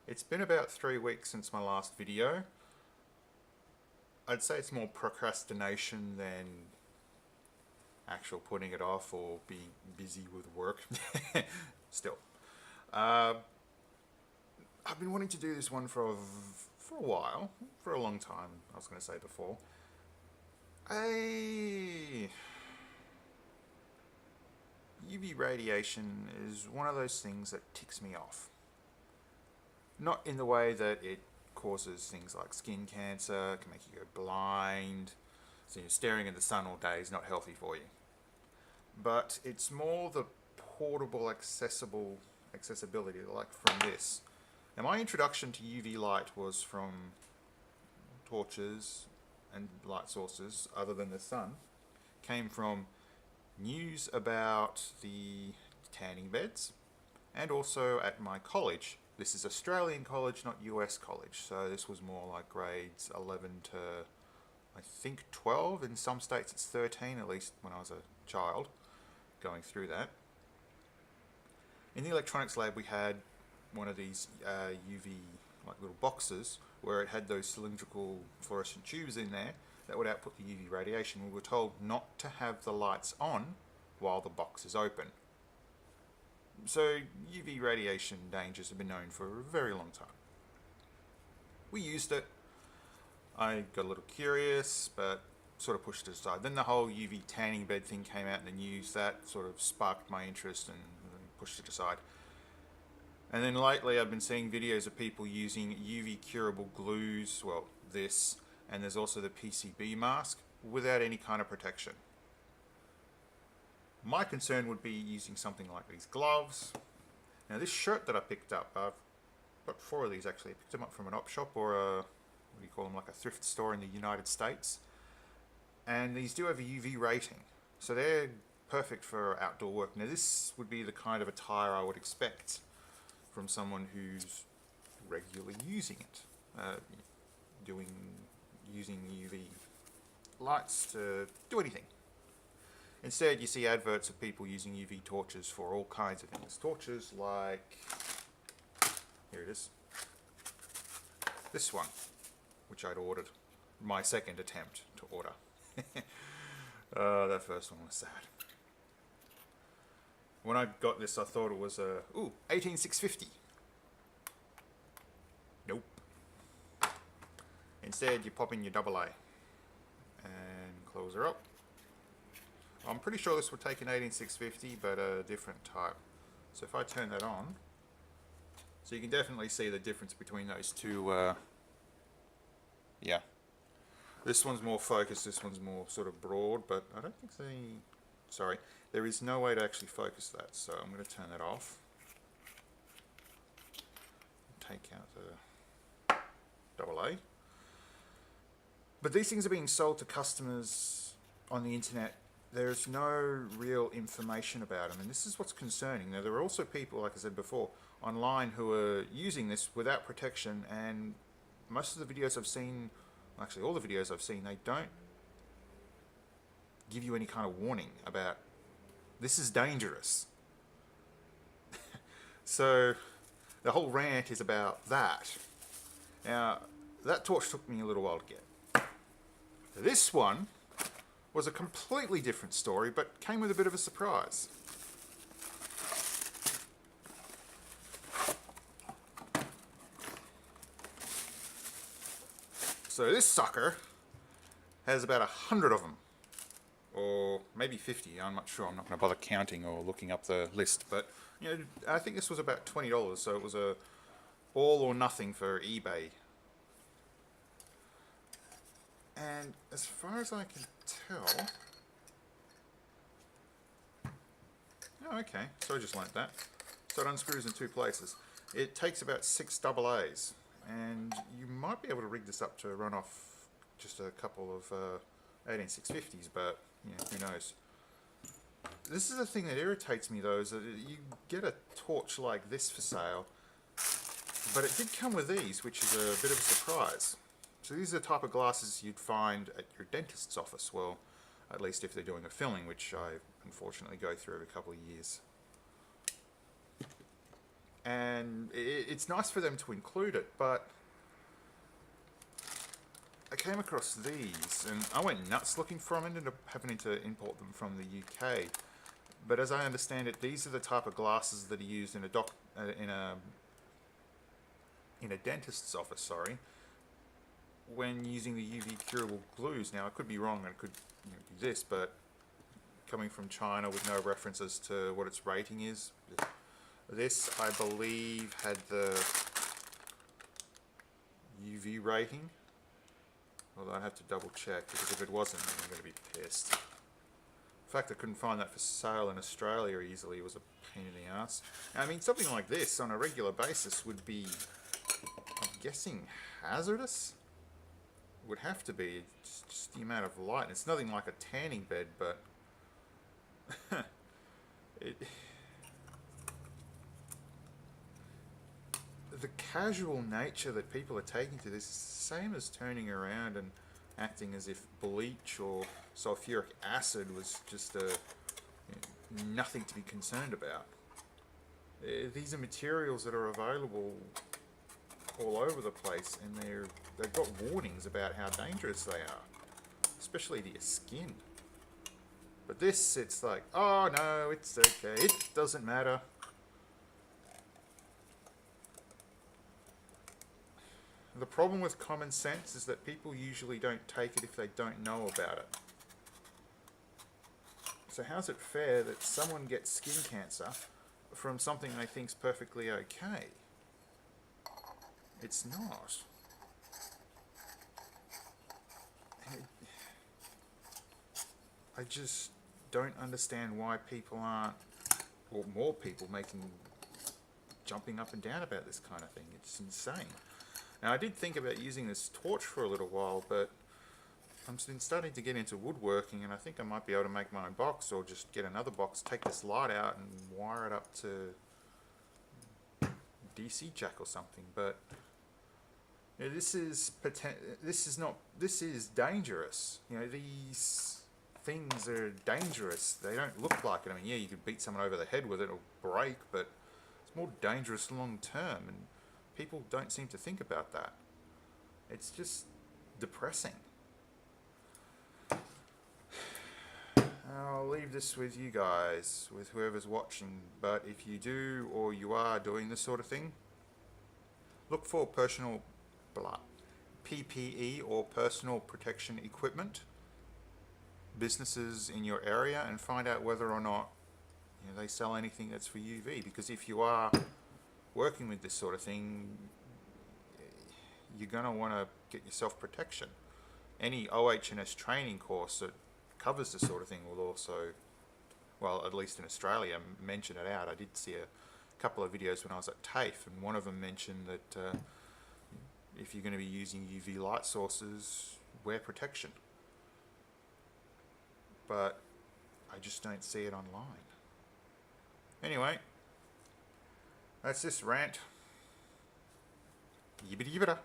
It's been about 3 weeks since my last video. I'd say it's more procrastination than actual putting it off or being busy with work. Still. Uh, I've been wanting to do this one for a while, for a long time, I was going to say before. UV radiation is one of those things that ticks me off. Not in the way that it causes things like skin cancer, can make you go blind, so you're staring at the sun all day is not healthy for you. But it's more the portable accessibility, like from this. Now my introduction to UV light was from torches and light sources other than the sun. Came from news about the tanning beds, and also at my college. This is Australian college, not US college, so this was more like grades 11 to I think 12. In some states it's 13, at least when I was a child going through that. In the electronics lab we had one of these UV like little boxes where it had those cylindrical fluorescent tubes in there that would output the UV radiation. We were told not to have the lights on while the box is open. So UV radiation dangers have been known for a very long time. We used it. I got a little curious, but sort of pushed it aside. Then the whole UV tanning bed thing came out in the news. That sort of sparked my interest and pushed it aside. And then lately I've been seeing videos of people using UV curable glues, well this, and there's also the PCB mask, without any kind of protection. My concern would be using something like these gloves. Now this shirt that I picked up, I've got 4 of these actually. I picked them up from an op shop or a, what do you call them, like a thrift store in the United States. And these do have a UV rating, so they're perfect for outdoor work. Now this would be the kind of attire I would expect from someone who's regularly using it, using UV lights to do anything. Instead, you see adverts of people using UV torches for all kinds of things. Torches like, here it is, this one, which I'd ordered, my second attempt to order. That first one was sad. When I got this, I thought it was a 18650. Nope. Instead, you pop in your AA and close her up. I'm pretty sure this would take an 18650, but a different type. So if I turn that on, so you can definitely see the difference between those two. Yeah. This one's more focused, this one's more sort of broad, but I don't think sorry, there is no way to actually focus that, so I'm going to turn that off. Take out the AA. But these things are being sold to customers on the internet. There's no real information about them, and this is what's concerning. Now, there are also people, like I said before, online who are using this without protection, and most of the videos I've seen, actually all the videos I've seen, they don't give you any kind of warning about this is dangerous. So the whole rant is about that. Now, that torch took me a little while to get. This one was a completely different story, but came with a bit of a surprise. So this sucker has about 100 of them, or maybe 50, I'm not sure. I'm not going to bother counting or looking up the list, but you know, I think this was about $20, so it was a all or nothing for eBay. And as far as I can tell, oh okay, so I just learnt that. So it unscrews in 2 places. It takes about 6 AA's, and you might be able to rig this up to run off just a couple of 18650s, but you know, who knows. This is the thing that irritates me though, is that you get a torch like this for sale, but it did come with these, which is a bit of a surprise. So these are the type of glasses you'd find at your dentist's office, well, at least if they're doing a filling, which I unfortunately go through every couple of years. and it's nice for them to include it, but I came across these and I went nuts looking for them and ended up having to import them from the UK. But as I understand it, these are the type of glasses that are used in a dentist's office, sorry, when using the UV curable glues. Now I could be wrong and it could be this, but coming from China with no references to what its rating is, this I believe had the UV rating. Although I'd have to double check, because if it wasn't, I'm going to be pissed. The fact I couldn't find that for sale in Australia easily was a pain in the ass. I mean, something like this on a regular basis would be, I'm guessing, hazardous? Would have to be. It's just the amount of light. It's nothing like a tanning bed, but the casual nature that people are taking to this is the same as turning around and acting as if bleach or sulfuric acid was just nothing to be concerned about. These are materials that are available all over the place, and they've got warnings about how dangerous they are, especially to your skin. But this, it's like, oh no, it's okay, it doesn't matter. The problem with common sense is that people usually don't take it if they don't know about it. So how's it fair that someone gets skin cancer from something they think's perfectly okay? It's not. I just don't understand why people aren't, or more people jumping up and down about this kind of thing. It's insane. Now, I did think about using this torch for a little while, but I'm starting to get into woodworking, and I think I might be able to make my own box, or just get another box, take this light out, and wire it up to DC jack or something. But this is dangerous. These things are dangerous. They don't look like it. I mean, yeah, you could beat someone over the head with it or break, but it's more dangerous long term, and people don't seem to think about that. It's just depressing. I'll leave this with you guys, with whoever's watching, but if you do or you are doing this sort of thing, look for personal PPE or personal protection equipment businesses in your area, and find out whether or not they sell anything that's for UV, because if you are working with this sort of thing, you're going to want to get yourself protection. Any OH&S training course that covers this sort of thing will also, well, at least in Australia, mention it out. I did see a couple of videos when I was at TAFE, and one of them mentioned that if you're going to be using UV light sources, wear protection. But I just don't see it online. Anyway, that's this rant. Yibbity yibbita.